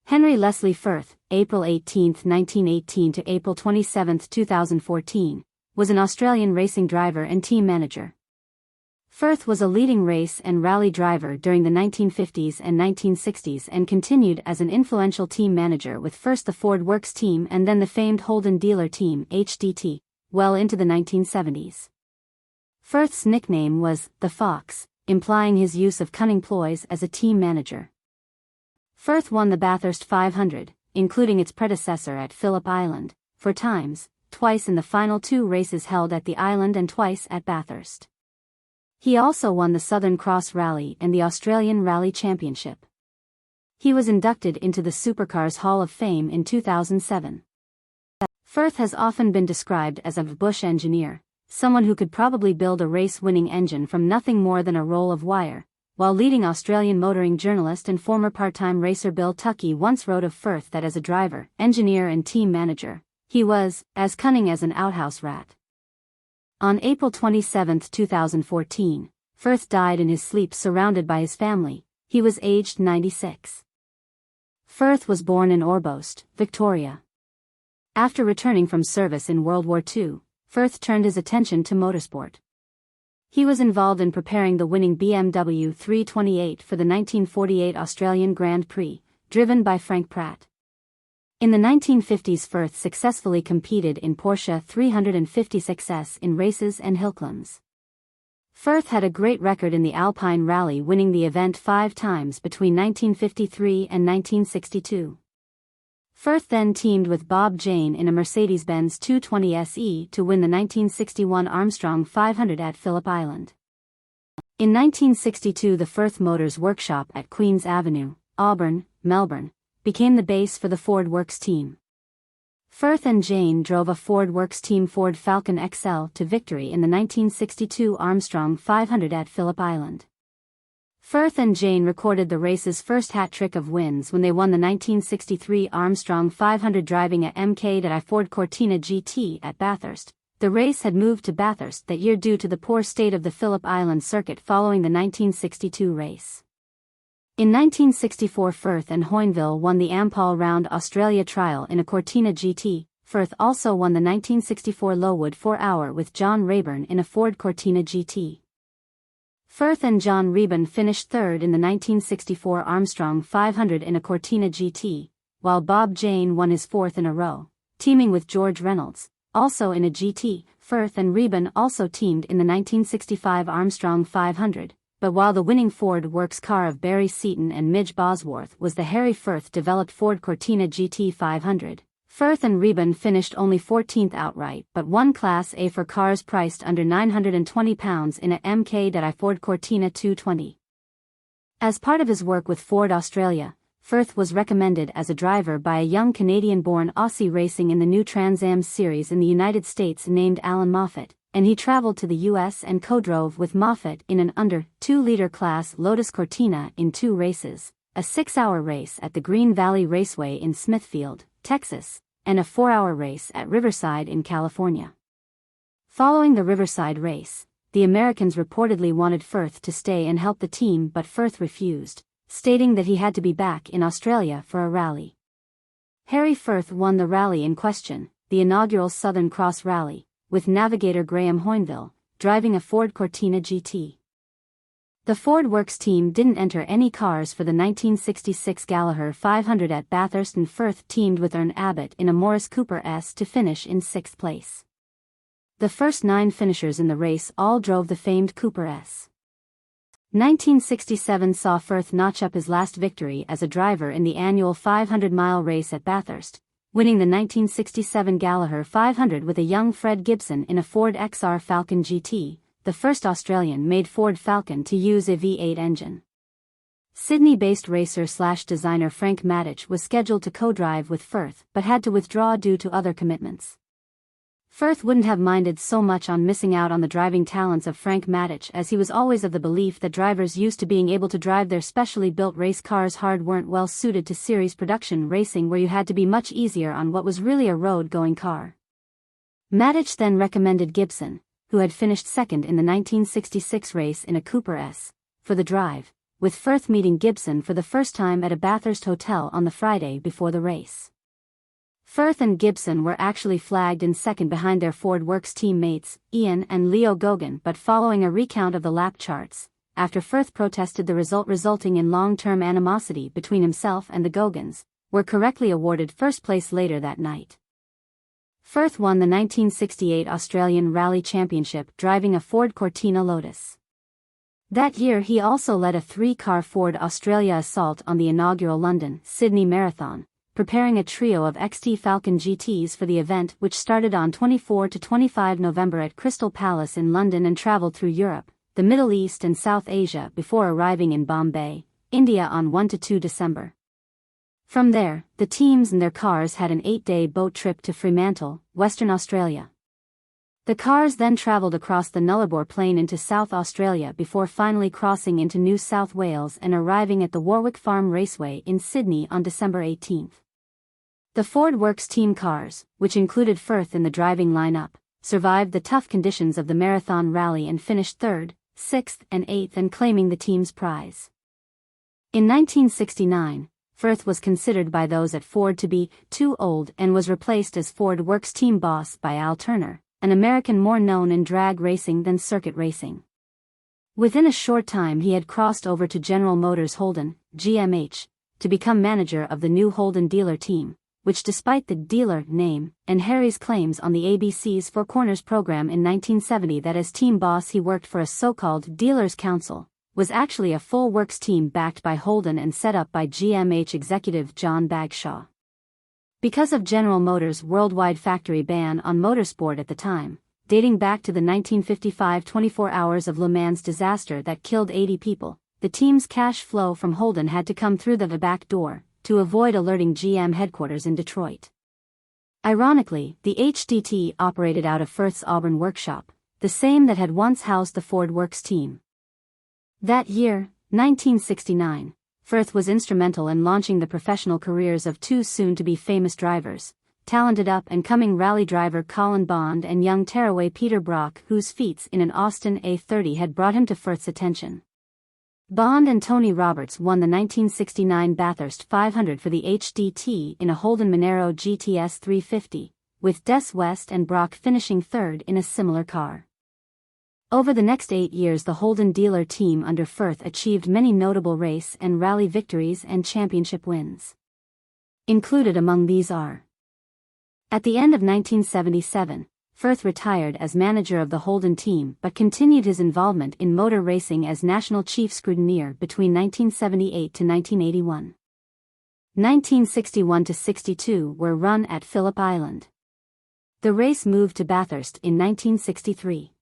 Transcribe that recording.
Henry Leslie Firth, April 18, 1918 to April 27, 2014, was an Australian racing driver and team manager. Firth was a leading race and rally driver during the 1950s and 1960s and continued as an influential team manager with first the Ford Works team and then the famed Holden Dealer Team (HDT), well into the 1970s. Firth's nickname was the Fox, implying his use of cunning ploys as a team manager. Firth won the Bathurst 500, including its predecessor at Phillip Island, 4 times, twice in the final 2 races held at the island and twice at Bathurst. He also won the Southern Cross Rally and the Australian Rally Championship. He was inducted into the Supercars Hall of Fame in 2007. Firth has often been described as a bush engineer, someone who could probably build a race-winning engine from nothing more than a roll of wire, while leading Australian motoring journalist and former part-time racer Bill Tuckey once wrote of Firth that as a driver, engineer and team manager, he was as cunning as an outhouse rat. On April 27, 2014, Firth died in his sleep surrounded by his family. He was aged 96. Firth was born in Orbost, Victoria. After returning from service in World War II, Firth turned his attention to motorsport. He was involved in preparing the winning BMW 328 for the 1948 Australian Grand Prix, driven by Frank Pratt. In the 1950s, Firth successfully competed in Porsche 356s in races and hill climbs. Firth had a great record in the Alpine Rally, winning the event 5 times between 1953 and 1962. Firth then teamed with Bob Jane in a Mercedes-Benz 220 SE to win the 1961 Armstrong 500 at Phillip Island. In 1962, the Firth Motors Workshop at Queen's Avenue, Auburn, Melbourne, became the base for the Ford Works team. Firth and Jane drove a Ford Works team Ford Falcon XL to victory in the 1962 Armstrong 500 at Phillip Island. Firth and Jane recorded the race's first hat-trick of wins when they won the 1963 Armstrong 500 driving a Mk.I Ford Cortina GT at Bathurst. The race had moved to Bathurst that year due to the poor state of the Phillip Island circuit following the 1962 race. In 1964, Firth and Hoynville won the Ampol Round Australia Trial in a Cortina GT. Firth also won the 1964 Lowood 4-hour with John Rayburn in a Ford Cortina GT. Firth and John Rayburn finished third in the 1964 Armstrong 500 in a Cortina GT, while Bob Jane won his 4th in a row, teaming with George Reynolds, also in a GT. Firth and Rayburn also teamed in the 1965 Armstrong 500, but while the winning Ford Works car of Barry Seaton and Midge Bosworth was the Harry Firth-developed Ford Cortina GT 500, Firth and Rayburn finished only 14th outright but won Class A for cars priced under £920 in a Mk.I Ford Cortina 220. As part of his work with Ford Australia, Firth was recommended as a driver by a young Canadian-born Aussie racing in the new Trans Am series in the United States named Alan Moffat, and he traveled to the US and co-drove with Moffat in an under 2-liter class Lotus Cortina in 2 races, a 6-hour race at the Green Valley Raceway in Smithfield, Texas, and a 4-hour race at Riverside in California. Following the Riverside race, the Americans reportedly wanted Firth to stay and help the team, but Firth refused, stating that he had to be back in Australia for a rally. Harry Firth won the rally in question, the inaugural Southern Cross Rally, with navigator Graham Hoynville, driving a Ford Cortina GT. The Ford Works team didn't enter any cars for the 1966 Gallagher 500 at Bathurst, and Firth teamed with Ern Abbott in a Morris Cooper S to finish in 6th place. The first 9 finishers in the race all drove the famed Cooper S. 1967 saw Firth notch up his last victory as a driver in the annual 500-mile race at Bathurst, winning the 1967 Gallagher 500 with a young Fred Gibson in a Ford XR Falcon GT, the first Australian-made Ford Falcon to use a V8 engine. Sydney-based racer/designer Frank Maddich was scheduled to co-drive with Firth but had to withdraw due to other commitments. Firth wouldn't have minded so much on missing out on the driving talents of Frank Maddich, as he was always of the belief that drivers used to being able to drive their specially built race cars hard weren't well suited to series production racing, where you had to be much easier on what was really a road-going car. Maddich then recommended Gibson, who had finished second in the 1966 race in a Cooper S, for the drive, with Firth meeting Gibson for the first time at a Bathurst hotel on the Friday before the race. Firth and Gibson were actually flagged in second behind their Ford Works teammates, Ian and Leo Gauguin, but following a recount of the lap charts, after Firth protested the result resulting in long-term animosity between himself and the Gaugans, were correctly awarded first place later that night. Firth won the 1968 Australian Rally Championship driving a Ford Cortina Lotus. That year he also led a three-car Ford Australia assault on the inaugural London-Sydney Marathon, preparing a trio of XT Falcon GTs for the event, which started on 24 to 25 November at Crystal Palace in London and travelled through Europe, the Middle East and South Asia before arriving in Bombay, India on 1 to 2 December. From there, the teams and their cars had an 8-day boat trip to Fremantle, Western Australia. The cars then travelled across the Nullarbor Plain into South Australia before finally crossing into New South Wales and arriving at the Warwick Farm Raceway in Sydney on December 18. The Ford Works team cars, which included Firth in the driving lineup, survived the tough conditions of the marathon rally and finished 3rd, 6th and 8th and claiming the team's prize. In 1969, Firth was considered by those at Ford to be too old and was replaced as Ford Works team boss by Al Turner, an American more known in drag racing than circuit racing. Within a short time he had crossed over to General Motors Holden, GMH, to become manager of the new Holden Dealer Team, which despite the dealer name and Harry's claims on the ABC's Four Corners program in 1970 that as team boss he worked for a so-called dealers council, was actually a full works team backed by Holden and set up by GMH executive John Bagshaw. Because of General Motors' worldwide factory ban on motorsport at the time, dating back to the 1955 24 Hours of Le Mans disaster that killed 80 people, the team's cash flow from Holden had to come through the back door, to avoid alerting GM headquarters in Detroit. Ironically, the HDT operated out of Firth's Auburn workshop, the same that had once housed the Ford Works team. That year, 1969, Firth was instrumental in launching the professional careers of two soon-to-be famous drivers, talented up-and-coming rally driver Colin Bond and young tearaway Peter Brock, whose feats in an Austin A30 had brought him to Firth's attention. Bond and Tony Roberts won the 1969 Bathurst 500 for the HDT in a Holden Monero GTS 350, with Des West and Brock finishing third in a similar car. Over the next 8 years the Holden Dealer Team under Firth achieved many notable race and rally victories and championship wins. Included among these are: at the end of 1977, Firth retired as manager of the Holden team but continued his involvement in motor racing as national chief scrutineer between 1978 to 1981. 1961 to 62 were run at Phillip Island. The race moved to Bathurst in 1963.